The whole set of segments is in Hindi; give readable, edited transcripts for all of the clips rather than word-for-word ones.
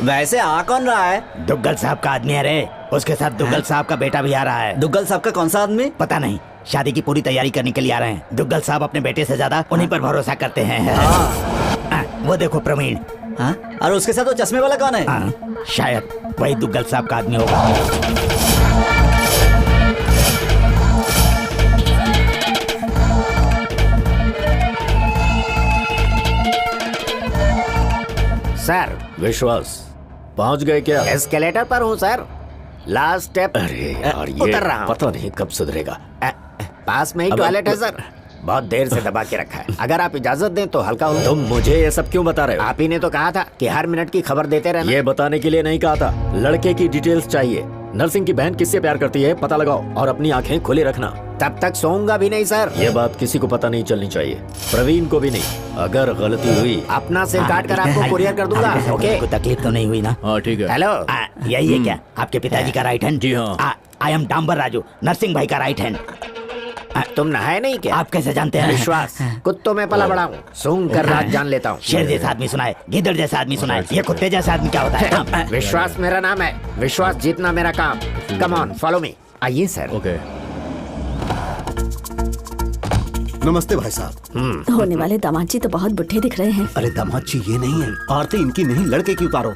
वैसे आ कौन रहा है? दुग्गल साहब का आदमी है रे। उसके साथ दुग्गल साहब का बेटा भी आ रहा है। दुग्गल साहब का कौन सा आदमी? पता नहीं, शादी की पूरी तैयारी करने के लिए आ रहे हैं। दुग्गल साहब अपने बेटे से ज्यादा उन्हीं पर भरोसा करते हैं। वो देखो प्रवीण। और उसके साथ वो चश्मे वाला कौन है? शायद वही दुग्गल साहब का आदमी होगा। सर विश्वास, पहुंच गए क्या? एस्केलेटर पर हूँ सर, लास्ट स्टेप। अरे यार, ये उतर रहा हूँ। पता नहीं कब सुधरेगा। पास में ही टॉयलेट है सर, बहुत देर से दबा के रखा है। अगर आप इजाजत दें तो हल्का हो। तुम मुझे ये सब क्यों बता रहे हो? आप ही ने तो कहा था कि हर मिनट की खबर देते रहना। ये बताने के लिए नहीं कहा था, लड़के की डिटेल्स चाहिए। नरसिंह की बहन किससे प्यार करती है पता लगाओ और अपनी आंखें खुली रखना। तब तक सोऊंगा भी नहीं सर। ये बात किसी को पता नहीं चलनी चाहिए, प्रवीण को भी नहीं। अगर गलती हुई अपना सिर काट कर आपको कुरियर कर दूंगा। ओके, कोई तकलीफ तो नहीं हुई ना? हाँ ठीक है। हेलो, यही है क्या आपके पिताजी का राइट हैंड? जी हाँ। आई एम डांबर राजू, नरसिंह भाई का राइट हैंड। तुम नहाए नहीं क्या? आप कैसे जानते हैं? विश्वास, कुत्तों में पला बड़ा हूँ, सूंघ कर रात जान लेता हूँ। शेर जैसा आदमी सुना है, गिद्दड़ जैसा आदमी सुना है, ये कुत्ते जैसा आदमी क्या होता है? विश्वास मेरा नाम है, विश्वास जीतना मेरा काम। Come on, follow me. आइए सर। ओके। नमस्ते भाई साहब। होने वाले दामाद जी तो बहुत बुढ़े दिख रहे हैं। अरे दामाद जी ये नहीं है, आरती इनकी नहीं, लड़के की उतारो।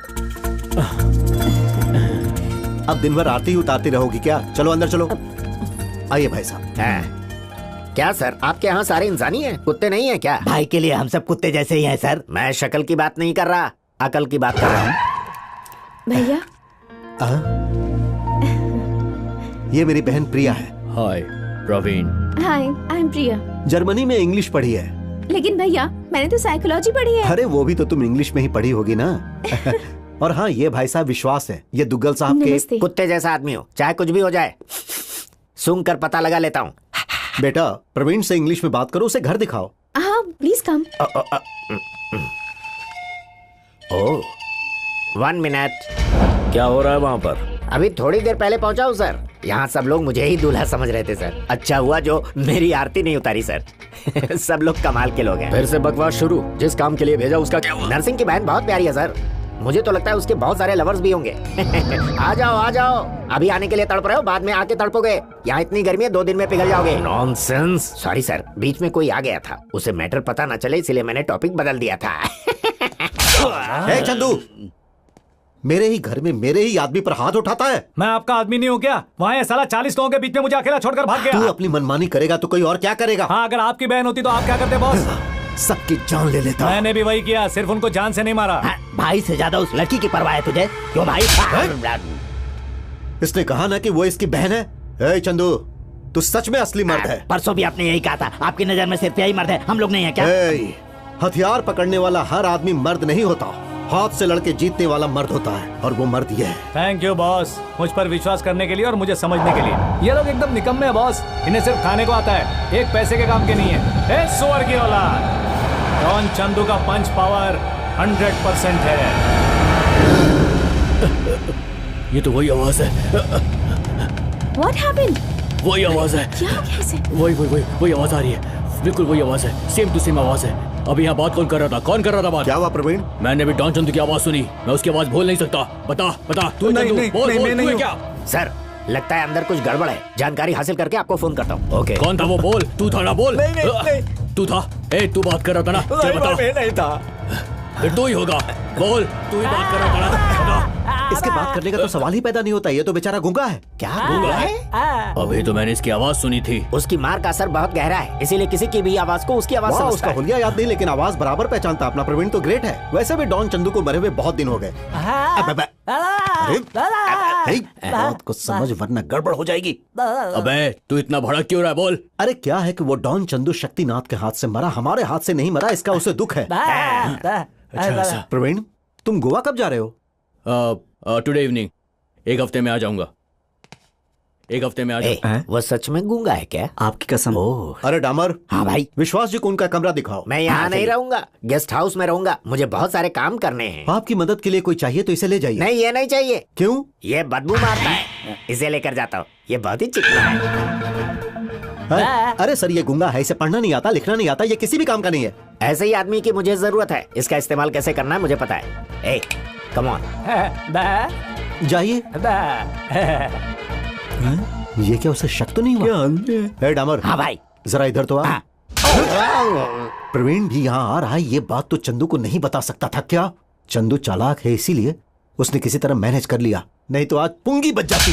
अब दिन भर आरती ही उतारती रहोगी क्या? चलो अंदर चलो। आइए भाई साहब। क्या सर, आपके यहाँ सारे इंसानी हैं, कुत्ते नहीं हैं क्या? भाई के लिए हम सब कुत्ते जैसे ही हैं सर। मैं शक्ल की बात नहीं कर रहा, अकल की बात कर रहा हूँ। भैया, ये मेरी बहन प्रिया है। हाय प्रवीण। हाय, आई एम प्रिया। जर्मनी में इंग्लिश पढ़ी है। लेकिन भैया, मैंने तो साइकोलॉजी पढ़ी है। अरे वो भी तो तुम इंग्लिश में ही पढ़ी होगी ना। और हाँ, ये भाई साहब विश्वास है, ये दुग्गल साहब के कुत्ते जैसा आदमी हो, चाहे कुछ भी हो जाए सूंघ कर पता लगा लेता हूँ। बेटा प्रवीण से इंग्लिश में बात करो, उसे घर दिखाओ। हाँ प्लीज कम। Oh, 1 minute. क्या हो रहा है वहाँ पर? अभी थोड़ी देर पहले पहुंचा हूँ सर। यहाँ सब लोग मुझे ही दूल्हा समझ रहे थे सर। अच्छा हुआ जो मेरी आरती नहीं उतारी सर। सब लोग कमाल के लोग हैं। फिर से बकवास शुरू। जिस काम के लिए भेजा उसका क्या हुआ? नरसिंह की बहन बहुत प्यारी है सर, मुझे तो लगता है उसके बहुत सारे लवर्स भी होंगे। आ जाओ आ जाओ, अभी आने के लिए तड़प रहे हो, बाद में आके तड़पोगे। यहाँ इतनी गर्मी है, 2 दिन में पिघल जाओगे। नॉनसेंस। सॉरी सर, बीच में कोई आ गया था, उसे मैटर पता न चले इसलिए मैंने टॉपिक बदल दिया था। ए चंदू, मेरे ही घर में मेरे ही आदमी पर हाथ उठाता है। मैं आपका आदमी नहीं हूँ क्या? वहाँ ये साला 40 लोगों के बीच में मुझे अकेला छोड़कर भाग गया। तू अपनी मनमानी करेगा तो कोई और क्या करेगा? हाँ, अगर आपकी बहन होती तो आप क्या करते बॉस? सबकी जान ले लेता। मैंने भी वही किया, सिर्फ उनको जान से नहीं मारा। भाई से ज्यादा उस लड़की की परवाह है तुझे? क्यों भाई? इसने कहा ना कि वो इसकी बहन है। ए चंदू, तू सच में असली मर्द है। परसों भी आपने यही कहा था, आपकी नजर में सिर्फ यही मर्द है, हम लोग नहीं है क्या? हथियार पकड़ने वाला हर आदमी मर्द नहीं होता, हाथ से लड़के जीतने वाला मर्द होता है, और वो मर्द ये है। थैंक यू बॉस, मुझ पर विश्वास करने के लिए और मुझे समझने के लिए। ये लोग एकदम निकम्मे हैं बॉस, इन्हें सिर्फ खाने को आता है, एक पैसे के काम के नहीं है। ए सुअर की औलाद, डॉन चंदू का पंच पावर 100% है। ये तो वही आवाज है। What happened? वही आवाज है। क्या कैसे? वही आवाज आ रही है, बिल्कुल वही आवाज है, सेम टू सेम आवाज है। अभी यहाँ बात कौन कर रहा था? कौन कर रहा था बात? क्या हुआ प्रवीण? मैंने भी डॉन चंदू की आवाज सुनी, मैं उसकी आवाज बोल नहीं सकता। बता बता, तू नहीं, चंदू, नहीं, बोल नहीं, बोल, मैं तू नहीं है क्या? सर, लगता है अंदर कुछ गड़बड़ है, जानकारी हासिल करके आपको फोन करता हूँ। ओके। कौन था वो? बोल। तू था ना? बोल। नहीं। तू था? ए तू बात कर रहा था ना? चल बता। मैं नहीं था। फिर तू ही होगा, बोल। तू ही बात कर रहा था ना? बता। इसके बात करने का तो सवाल ही पैदा नहीं होता, ये तो बेचारा गूंगा है। क्या गूंगा है? अभी तो मैंने इसकी आवाज सुनी थी। उसकी मार का असर बहुत गहरा है, इसीलिए किसी की भी आवाज को उसकी आवाज समझता उसका है। हुलिया याद नहीं, लेकिन आवाज बराबर पहचानता। अपना प्रवीण तो ग्रेट है। वैसे भी डॉन चंदू को मरे हुए बहुत दिन हो गए। बहुत कुछ समझ वरना गड़बड़ हो जाएगी। अबे तू इतना भड़क क्यों रहा है? बोल। अरे क्या है कि वो डॉन चंदू शक्तिनाथ के हाथ से मरा, हमारे हाथ से नहीं मरा, इसका उसे दुख है। अच्छा। प्रवीण, तुम गोवा कब जा रहे हो? Today evening. एक हफ्ते में आ जाऊंगा। एक हफ्ते में आ जाऊंगा। वो सच में गूंगा है क्या? आपकी कसम। अरे डामर। हाँ भाई। विश्वास जी को उनका कमरा दिखाओ। मैं यहाँ नहीं रहूंगा, गेस्ट हाउस में रहूंगा, मुझे बहुत सारे काम करने हैं। आपकी मदद के लिए कोई चाहिए तो इसे ले जाइए। नहीं, ये नहीं चाहिए। क्यों? ये बदबू मारता है, इसे लेकर जाता हूँ, ये बहुत ही चिकना है। अरे सर, ये गूंगा है, इसे पढ़ना नहीं आता, लिखना नहीं आता, ये किसी भी काम का नहीं है। ऐसे ही आदमी की मुझे जरूरत है, इसका इस्तेमाल कैसे करना है मुझे पता है। Come on. जाइए। ये क्या उसे शक तो नहीं हुआ? डामर। हाँ भाई। जरा इधर तो आ। प्रवीण भी यहाँ आ रहा है, ये बात तो चंदू को नहीं बता सकता था क्या? चंदू चालाक है, इसीलिए उसने किसी तरह मैनेज कर लिया, नहीं तो आज पुंगी बच जाती।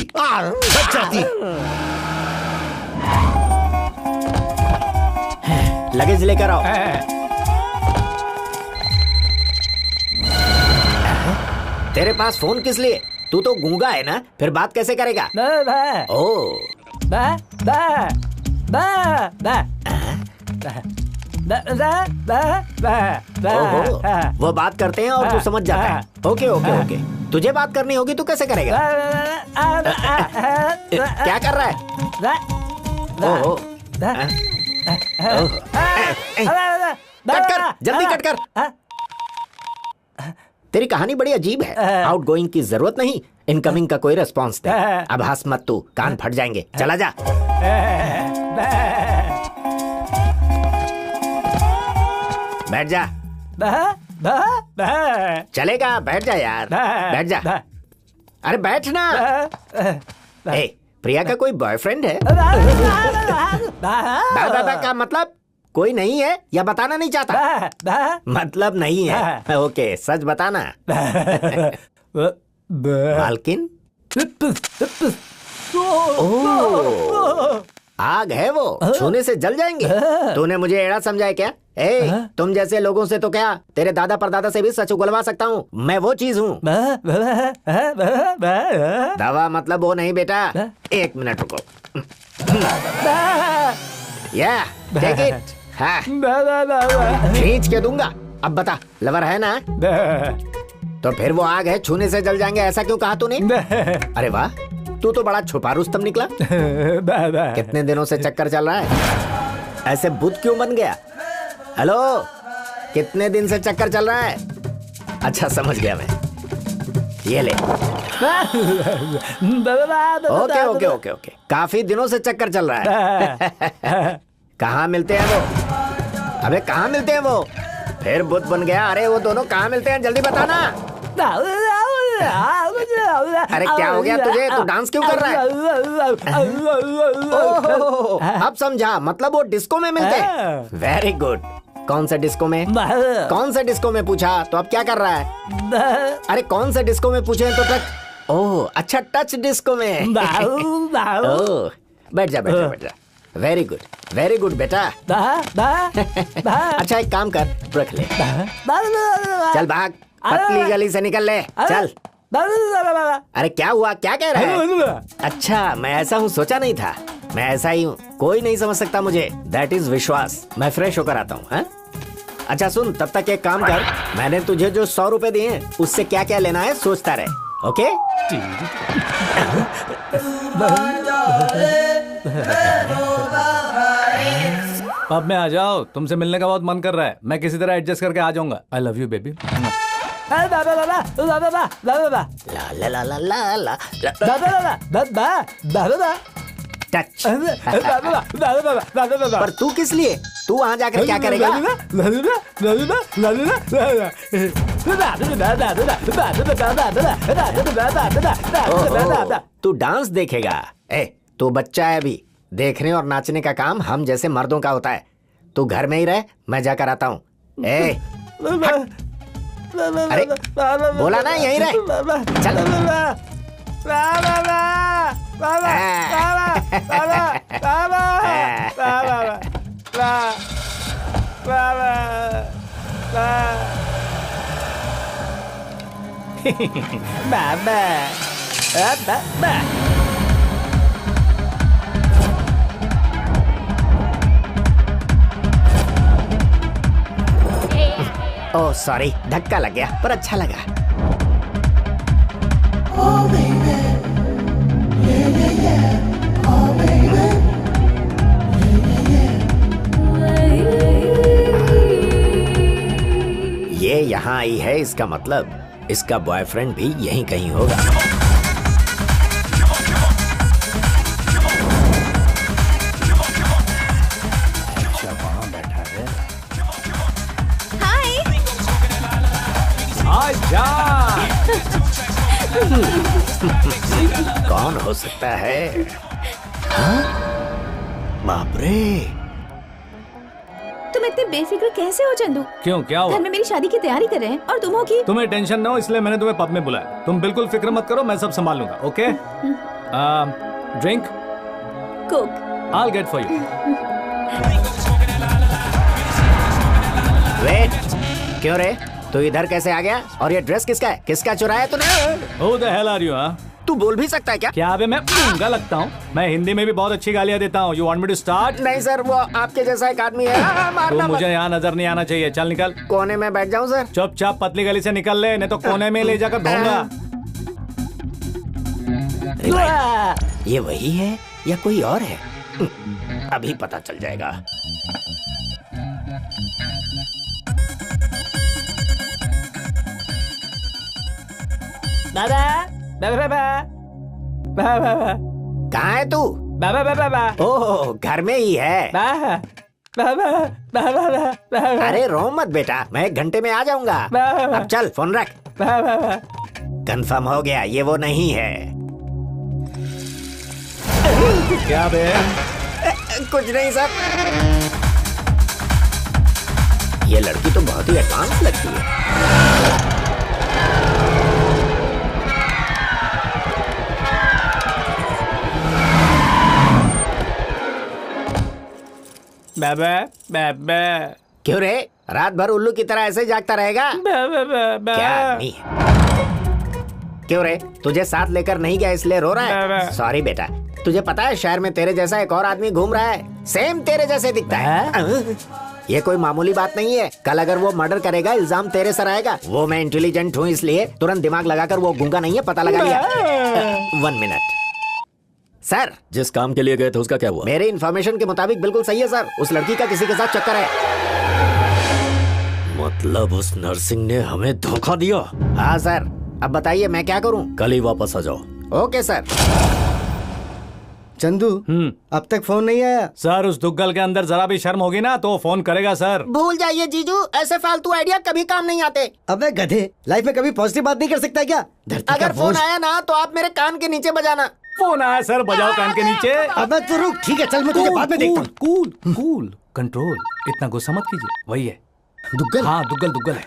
लगेज लेकर आओ। तेरे पास फोन किस लिए? तू तो गूंगा है ना, फिर बात कैसे करेगा? ओ वो बात करते हैं और तू समझ जाता है। ओके ओके ओके, तुझे बात करनी होगी तो कैसे करेगा? क्या कर रहा है? ओहो, कट कर, जल्दी कट कर। तेरी कहानी बड़ी अजीब है। आउट गोइंग की जरूरत नहीं, इनकमिंग का कोई रिस्पॉन्स नहीं। अब हंस मत तू, कान फट जाएंगे। चला जा। बैठ जा। चलेगा, बैठ जा यार, बैठ जा। अरे बैठ ना। ए, प्रिया का कोई बॉयफ्रेंड है? बाबा का मतलब कोई नहीं है या बताना नहीं चाहता? मतलब नहीं है। ओके, सच बताना। मालकिन? आग है वो, छूने से जल जाएंगे। तूने मुझे एड़ा समझा है क्या? तुम जैसे लोगों से तो क्या, तेरे दादा परदादा से भी सच उगलवा सकता हूँ। मैं वो चीज हूँ। दवा मतलब वो नहीं बेटा। 1 मिनट रुको। या टेक इट। हाँ, खींच के दूंगा। अब बता, लवर है ना? तो फिर वो आग है, छूने से जल जाएंगे, ऐसा क्यों कहा तूने? अरे वाह, तू तो बड़ा छुपा रुस्तम निकला। कितने दिनों से चक्कर चल रहा है? ऐसे बुत क्यों बन गया? हेलो, कितने दिन से चक्कर चल रहा है? अच्छा, समझ गया मैं। ये ले। ओके ओके ओके ओके, काफी दिनों से चक्कर चल रहा है। कहाँ मिलते हैं वो? अबे कहाँ मिलते हैं वो? फिर बुत बन गया। अरे वो दोनों कहाँ मिलते हैं, जल्दी बताना। अरे क्या हो गया तुझे? तू डांस क्यों कर रहा है? अब समझा, मतलब वो डिस्को में मिलते हैं। Very good. कौन से डिस्को में? कौन से डिस्को में पूछा तो अब क्या कर रहा है? अरे कौन से डिस्को में पूछे तो टच। ओह अच्छा, टच डिस्को में। ओह, बैठ जा बैठ जा बैठ जा। वेरी गुड बेटा। अच्छा एक काम कर, रख ले। चल भाग, पतली गली से निकल ले, चल। अरे क्या हुआ, क्या कह रहा है? अच्छा, मैं ऐसा हूँ सोचा नहीं था। मैं ऐसा ही हूँ, कोई नहीं समझ सकता मुझे। दैट इज विश्वास। मैं फ्रेश होकर आता हूँ। अच्छा सुन, तब तक एक काम कर, मैंने तुझे जो 100 रुपए दिए हैं उससे क्या क्या लेना है सोचता रहे। ओके? अब मैं आ जाओ, तुमसे मिलने का बहुत मन कर रहा है। मैं किसी तरह एडजस्ट करके आ जाऊंगा। I love you baby. Touch. पर तू किस लिए? तू वहाँ जाकर क्या करेगा? तू डांस देखेगा? तू बच्चा है अभी, देखने और नाचने का काम हम जैसे मर्दों का होता है। तू घर में ही रह, मैं जाकर आता हूँ। अरे बोला ना यहीं रह, चल। ओह सॉरी, धक्का लग गया, पर अच्छा लगा। ये यहाँ आई है, इसका मतलब इसका बॉयफ्रेंड भी यहीं कहीं होगा। हाय। आजा। कौन हो सकता है? हाँ? बाप रे, तुम इतने बेफिक्र कैसे हो चंदू? क्यों, क्या हुआ? घर में मेरी शादी की तैयारी कर रहे हैं और तुम हो की? तुम्हें टेंशन ना हो इसलिए मैंने तुम्हें पब में बुलाया। तुम बिल्कुल फिक्र मत करो, मैं सब संभाल लूंगा। Okay? Drink? Coke. I'll get for you. Wait, क्यों रे? तू इधर कैसे आ गया? और ये ड्रेस किसका है? किसका चुराया तूने? Who the hell are you, huh? तू बोल भी सकता है क्या? क्या अबे मैं गूंगा लगता हूँ? मैं हिंदी में भी बहुत अच्छी गालियाँ देता हूँ। You want me to start? नहीं सर, वो आपके जैसा एक आदमी है। तो मारना मुझे मत। यहाँ नजर नहीं आना चाहिए। चल निकल। कोने में बैठ जाऊं सर? चुपचाप पतली गली से निकल ले, नहीं तो कोने में ले जाकर ढूंढूंगा। ये वही है या कोई और है? अभी पता चल जाएगा। कहाँ है तू? ओह, घर में ही है। अरे रो मत बेटा, मैं 1 घंटे में आ जाऊंगा। अब चल फोन रख। कंफर्म हो गया, ये वो नहीं है। क्या बे? कुछ नहीं सर। ये लड़की तो बहुत ही एडवांस लगती है। क्यों रे, रात भर उल्लू की तरह ऐसे जागता रहेगा? क्या आदमी है? क्यों रे, तुझे साथ लेकर नहीं गया इसलिए रो रहा है? सॉरी बेटा, तुझे पता है शहर में तेरे जैसा एक और आदमी घूम रहा है, सेम तेरे जैसे दिखता है। ये कोई मामूली बात नहीं है। कल अगर वो मर्डर करेगा, इल्जाम तेरे सर आएगा। वो मैं इंटेलिजेंट हूँ इसलिए तुरंत दिमाग लगाकर वो गूंगा नहीं है, पता लगा लिया। 1 मिनट सर। जिस काम के लिए गए थे उसका क्या हुआ? मेरे इन्फॉर्मेशन के मुताबिक बिल्कुल सही है सर। उस लड़की का किसी के साथ चक्कर है। मतलब उस नर्सिंग ने हमें धोखा दिया? हाँ सर। अब बताइए मैं क्या करूँ? कल ही वापस आ जाओ। Okay sir. चंदू, अब तक फोन नहीं आया? सर, उस दुग्गल के अंदर जरा भी शर्म होगी ना तो वो फोन करेगा सर। भूल जाइए जीजू, ऐसे फालतू आइडिया कभी काम नहीं आते। अबे गधे, लाइफ में कभी पॉजिटिव बात नहीं कर सकता क्या? अगर फोन आया ना तो आप मेरे कान के नीचे बजाना। फोन आया सर, बजाओ कान के नीचे। अबे तू रुक, ठीक है चल, मैं तुझे बाद में देखता हूँ। कूल कंट्रोल, इतना गुस्सा मत कीजिए। वही है दुग्गल? हाँ, दुग्गल है।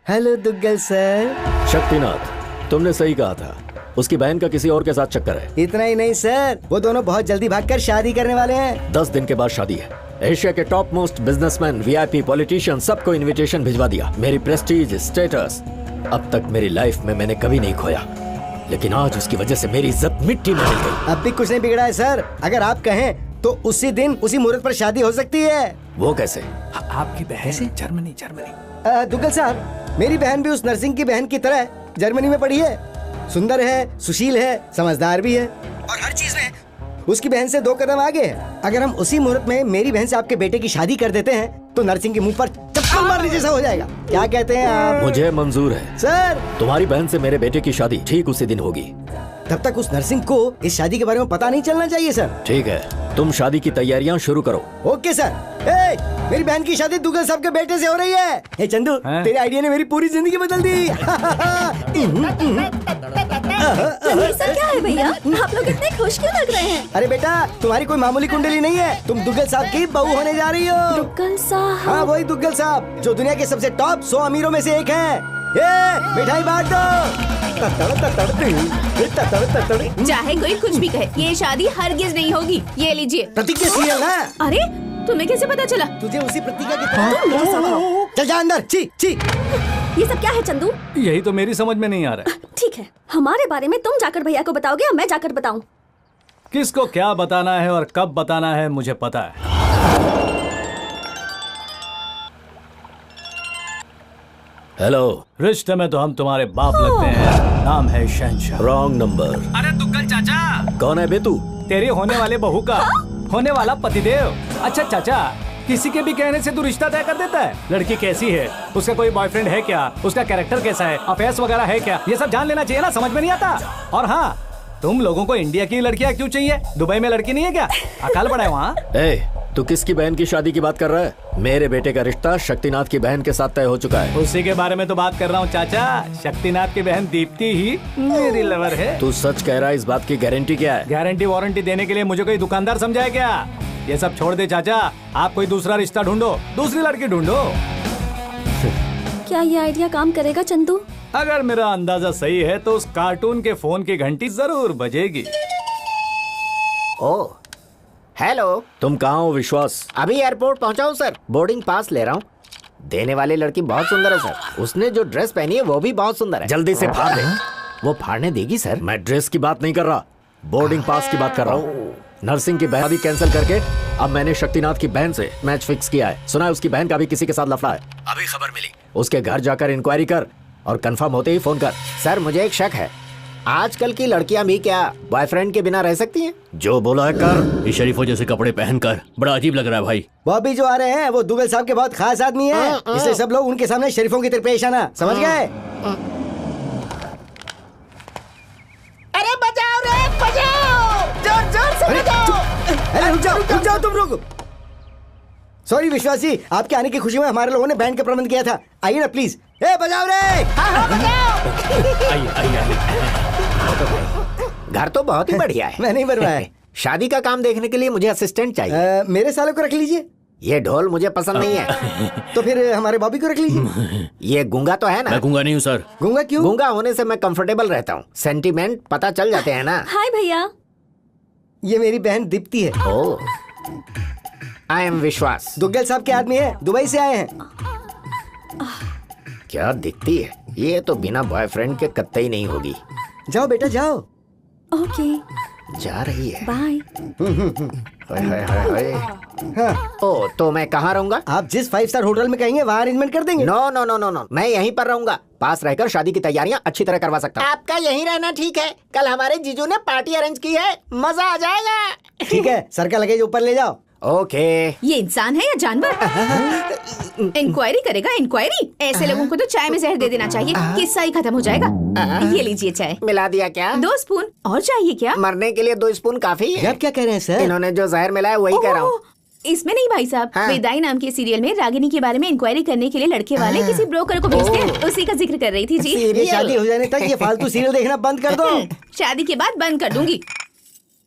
Hello Duggal sir. शक्तिनाथ, तुमने सही कहा था, उसकी बहन का किसी और के साथ चक्कर है। इतना ही नहीं सर, वो दोनों बहुत जल्दी भागकर शादी करने वाले हैं। 10 दिन के बाद शादी है। एशिया के top most businessman, VIP, politician, सबको इनविटेशन भिजवा दिया। मेरी प्रेस्टीज, स्टेटस अब तक मेरी लाइफ में मैंने कभी नहीं खोया, लेकिन आज उसकी वजह से मेरी इज्जत मिट्टी में मिल गई। अब भी कुछ नहीं बिगड़ा है सर। अगर आप कहें तो उसी दिन उसी मुहूर्त पर शादी हो सकती है। वो कैसे? आपकी बहन जर्मनी। दुग्गल साहब, मेरी बहन भी उस नर्सिंग की बहन की तरह जर्मनी में पढ़ी है। सुंदर है, सुशील है, समझदार भी है और हर चीज में उसकी बहन से 2 कदम आगे है। अगर हम उसी मुहूर्त में मेरी बहन से आपके बेटे की शादी कर देते हैं तो नर्सिंग के मुंह पर चप्पल मारने जैसा हो जाएगा। क्या कहते हैं आप? मुझे मंजूर है सर। तुम्हारी बहन से मेरे बेटे की शादी ठीक उसी दिन होगी। तब तक उस नर्सिंग को इस शादी के बारे में पता नहीं चलना चाहिए सर। ठीक है, तुम शादी की तैयारियां शुरू करो। Okay sir. मेरी बहन की शादी दुग्गल साहब के बेटे से हो रही है। हे चंदू, तेरे आइडिया ने मेरी पूरी जिंदगी बदल दी। ये सब क्या है भैया? आप लोग इतने खुश क्यों लग रहे हैं? अरे बेटा, तुम्हारी कोई मामूली कुंडली नहीं है, तुम दुग्गल साहब की बहू होने जा रही हो। दुग्गल साहब? हाँ, वही दुग्गल साहब जो दुनिया के सबसे टॉप 100 अमीरों में से एक हैं। मिठाई बांट दो। चाहे कोई कुछ भी कहे, ये शादी हरगिज नहीं होगी। ये लीजिए। प्रतिज्ञा सीरियल ना? अरे तुम्हें कैसे पता चला? तुझे उसी प्रतिज्ञा की तरह। चल जा अंदर। ची। ये सब क्या है चंदू? यही तो मेरी समझ में नहीं आ रहा है। ठीक है, हमारे बारे में तुम जाकर भैया को बताओगे या मैं जाकर बताऊं? किसको क्या बताना है और कब बताना है मुझे पता है। हेलो। रिश्ते में तो हम तुम्हारे बाप लगते हैं। नाम है शहंशाह। Wrong number. अरे दुग्गल चाचा। कौन है बे तू? तेरे होने वाले बहू का होने वाला पतिदेव। अच्छा चाचा, किसी के भी कहने से तू रिश्ता तय कर देता है? लड़की कैसी है, उसका कोई बॉयफ्रेंड है क्या, उसका कैरेक्टर कैसा है, अफेयर्स वगैरह है क्या, ये सब जान लेना चाहिए ना। समझ में नहीं आता। और हाँ, तुम लोगों को इंडिया की लड़कियां क्यों चाहिए? दुबई में लड़की नहीं है क्या? अकाल पड़ा है वहाँ। तू किसकी बहन की शादी की बात कर रहा है? मेरे बेटे का रिश्ता शक्तिनाथ की बहन के साथ तय हो चुका है। उसी के बारे में तो बात कर रहा हूँ चाचा। शक्तिनाथ की बहन दीप्ति ही मेरी लवर है। तू सच कह रहा है? इस बात की गारंटी क्या है? गारंटी वारंटी देने के लिए मुझे कोई दुकानदार समझाए क्या? ये सब छोड़ दे चाचा, आप कोई दूसरा रिश्ता ढूंढो, दूसरी लड़की ढूंढो। क्या ये आइडिया काम करेगा चंदू? अगर मेरा अंदाजा सही है तो उस कार्टून के फोन की घंटी जरूर बजेगी। ओ हेलो, तुम कहाँ हो विश्वास? अभी एयरपोर्ट पहुंचा हूँ सर, बोर्डिंग पास ले रहा हूँ। देने वाली लड़की बहुत सुंदर है सर, उसने जो ड्रेस पहनी है वो भी बहुत सुंदर है। जल्दी से फाड़ दे। वो फाड़ने देगी सर? मैं ड्रेस की बात नहीं कर रहा, बोर्डिंग पास की बात कर रहा हूँ। नर्सिंग की बहन भी कैंसिल करके अब मैंने शक्तिनाथ की बहन से मैच फिक्स किया है। सुना है उसकी बहन का भी किसी के साथ लफड़ा है। अभी खबर मिली, उसके घर जाकर इंक्वायरी कर और कंफर्म होते ही फोन कर। सर मुझे एक शक है, आजकल की लड़कियां भी क्या बॉयफ्रेंड के बिना रह सकती हैं? जो बोला है कर। इस शरीफों जैसे कपड़े पहनकर बड़ा अजीब लग रहा है भाई। बॉबी जो आ रहे हैं वो दुगल साहब के बहुत खास आदमी है, इसलिए सब लोग उनके सामने शरीफों की तरह पेश आना, समझ गए? अरे बचाओ रे, बचाओ, जोर जोर से बचाओ। अरे रुक जाओ तुम लोग। सॉरी विश्वास जी, आपके आने की खुशी में हमारे लोगों ने बैंड का प्रबंध किया था। आइए ना प्लीज। ए बजाओ रे। घर तो बहुत ही बढ़िया है। मैं नहीं बनवाया है। शादी का काम देखने के लिए मुझे असिस्टेंट चाहिए। मेरे सालों को रख लीजिए। ये ढोल मुझे पसंद नहीं है। तो फिर हमारे बॉबी को रख लीजिए। ये गूंगा तो है ना? मैं गूंगा नहीं हूँ सर। गूंगा क्यों? गूंगा होने से मैं कंफर्टेबल रहता हूँ, सेंटीमेंट पता चल जाते हैं ना। हाय भैया। ये मेरी बहन दीप्ति है। ओ आई एम विश्वास। दुग्गल साहब के आदमी है, दुबई से आए हैं। क्या दिखती है, ये तो बिना बॉयफ्रेंड के कतई नहीं होगी। जाओ बेटा जाओ। ओके जा रही है। बाय। हाँ। ओ तो मैं कहाँ रहूंगा? आप जिस 5 स्टार होटल में कहेंगे वहाँ अरेंजमेंट कर देंगे। No no no no no, मैं यहीं पर रहूंगा। पास रहकर शादी की तैयारियां अच्छी तरह करवा सकता हूँ। आपका यहीं रहना ठीक है। कल हमारे जीजू ने पार्टी अरेंज की है, मजा आ जाएगा। ठीक है, सर का लगेज ऊपर ले जाओ। ओके। ये इंसान है या जानवर? इंक्वायरी करेगा इंक्वायरी? ऐसे लोगों को तो चाय में जहर दे देना चाहिए, किस्सा ही खत्म हो जाएगा। ये लीजिए चाय। मिला दिया क्या? 2 स्पून और चाहिए क्या? मरने के लिए 2 स्पून काफी है। आप क्या कह रहे हैं सर? इन्होंने जो जहर मिलाया वही कह रहा हूँ। इसमें नहीं भाई साहब, हाँ। विदाई नाम के सीरियल में रागिनी के बारे में इंक्वायरी करने के लिए लड़के वाले किसी ब्रोकर को भेजते हैं, उसी का जिक्र कर रही थी जी। ये शादी हो जाने तक ये फालतू सीरियल देखना बंद कर दो। शादी के बाद बंद कर दूंगी।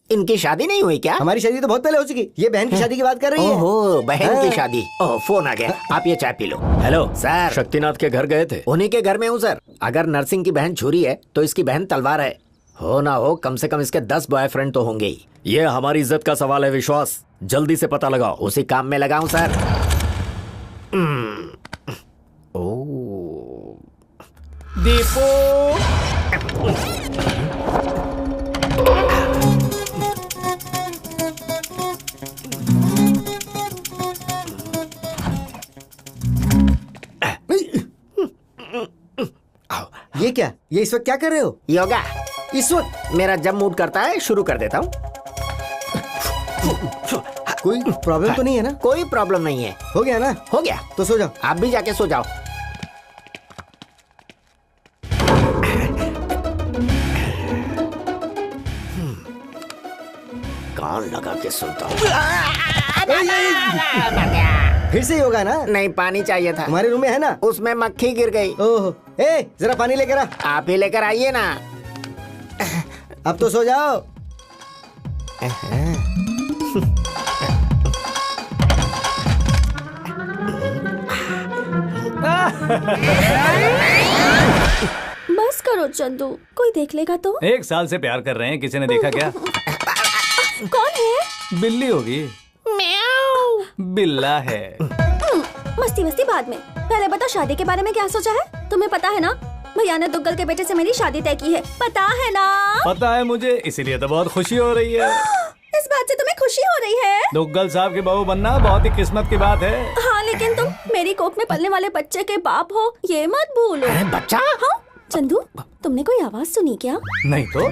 इनकी शादी नहीं हुई क्या? हमारी शादी तो बहुत पहले हो चुकी। ये बहन की शादी की बात कर रही है। ओहो, बहन की शादी। ओह, फोन आ गया, आप ये चाय पी लो। Hello sir. शक्तिनाथ के घर गए थे? उन्हीं के घर में हूँ सर। अगर नरसिंह की बहन छुरी है तो इसकी बहन तलवार है। हो ना हो, कम से कम इसके 10 बॉयफ्रेंड तो होंगे ही। ये हमारी इज्जत का सवाल है विश्वास, जल्दी से पता लगाओ। उसी काम में लगाऊं सर। ओ दीपू ये क्या? ये इस वक्त क्या कर रहे हो? योगा। इस वक्त? मेरा जब मूड करता है शुरू कर देता हूँ। कोई प्रॉब्लम तो नहीं है ना? कोई प्रॉब्लम नहीं है। हो गया ना? हो गया तो सो जाओ। आप भी जाके सो जाओ। कान लगा के सुनता हूँ। फिर से योगा ना? नहीं, पानी चाहिए था। हमारे रूम में है ना? उसमें मक्खी गिर गई। ओह, ए जरा पानी लेकर आ। आप ही लेकर आइए ना। अब तो सो जाओ। बस करो चंदू, कोई देख लेगा तो। 1 साल से प्यार कर रहे हैं, किसी ने देखा क्या? कौन है? बिल्ली होगी। बिल्ला है। मस्ती मस्ती बाद में, पहले बता शादी के बारे में क्या सोचा है? तुम्हें पता है ना, भैया ने दुग्गल के बेटे से मेरी शादी तय की है। पता है ना? पता है मुझे, इसीलिए तो बहुत खुशी हो रही है। इस बात से तुम्हें खुशी हो रही है? दुग्गल साहब की बहू बनना बहुत ही किस्मत की बात है। हाँ, लेकिन तुम मेरी कोख में पलने वाले बच्चे के बाप हो, ये मत भूलो। बच्चा? हाँ चंदू, तुमने कोई आवाज सुनी क्या? नहीं तो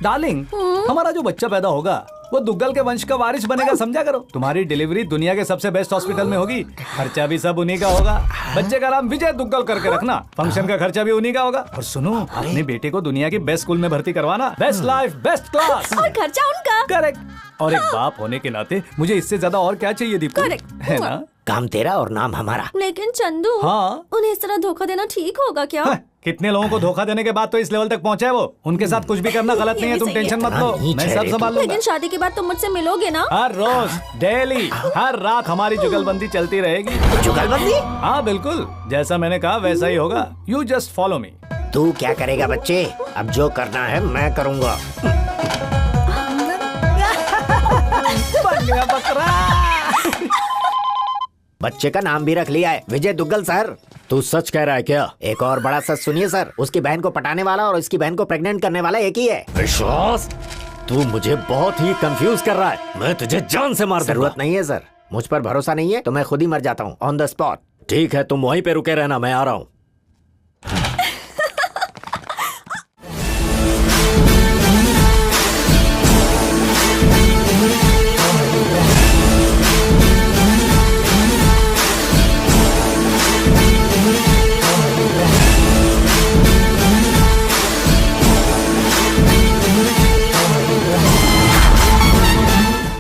डार्लिंग, हमारा जो बच्चा पैदा होगा वो दुग्गल के वंश का वारिस बनेगा, समझा करो। तुम्हारी डिलीवरी दुनिया के सबसे बेस्ट हॉस्पिटल में होगी, खर्चा भी सब उन्हीं का होगा। बच्चे का नाम विजय दुग्गल करके रखना, फंक्शन का खर्चा भी उन्हीं का होगा। और सुनो, अपने बेटे को दुनिया की बेस्ट स्कूल में भर्ती करवाना, बेस्ट लाइफ बेस्ट क्लास। और खर्चा उनका। करेक्ट। और एक बाप होने के नाते मुझे इससे ज्यादा और क्या चाहिए दीपू, Correct. है ना? काम तेरा और नाम हमारा। लेकिन चंदू, हाँ? उन्हें इस तरह धोखा देना ठीक होगा क्या? कितने लोगों को धोखा देने के बाद तो इस लेवल तक पहुंचे वो। उनके साथ कुछ भी करना गलत नहीं है, तुम टेंशन मत लो, मैं सब संभाल लूंगा। लेकिन शादी के बाद तुम मुझसे मिलोगे ना? हर रोज, डेली, हर रात हमारी जुगलबंदी चलती रहेगी। जुगलबंदी? हाँ बिल्कुल, जैसा मैंने कहा वैसा ही होगा। You just follow me. तू क्या करेगा बच्चे? अब जो करना है मैं करूँगा। बच्चे का नाम भी रख लिया है, विजय दुग्गल सर। तू सच कह रहा है क्या? एक और बड़ा सच सुनिए सर, उसकी बहन को पटाने वाला और इसकी बहन को प्रेग्नेंट करने वाला एक ही है। विश्वास, तू मुझे बहुत ही कंफ्यूज कर रहा है। मैं तुझे जान से मार दूंगा। जरूरत नहीं है सर, मुझ पर भरोसा नहीं है तो मैं खुद ही मर जाता हूँ ऑन द स्पॉट। ठीक है, तुम वहीं पे रुके रहना, मैं आ रहा हूँ।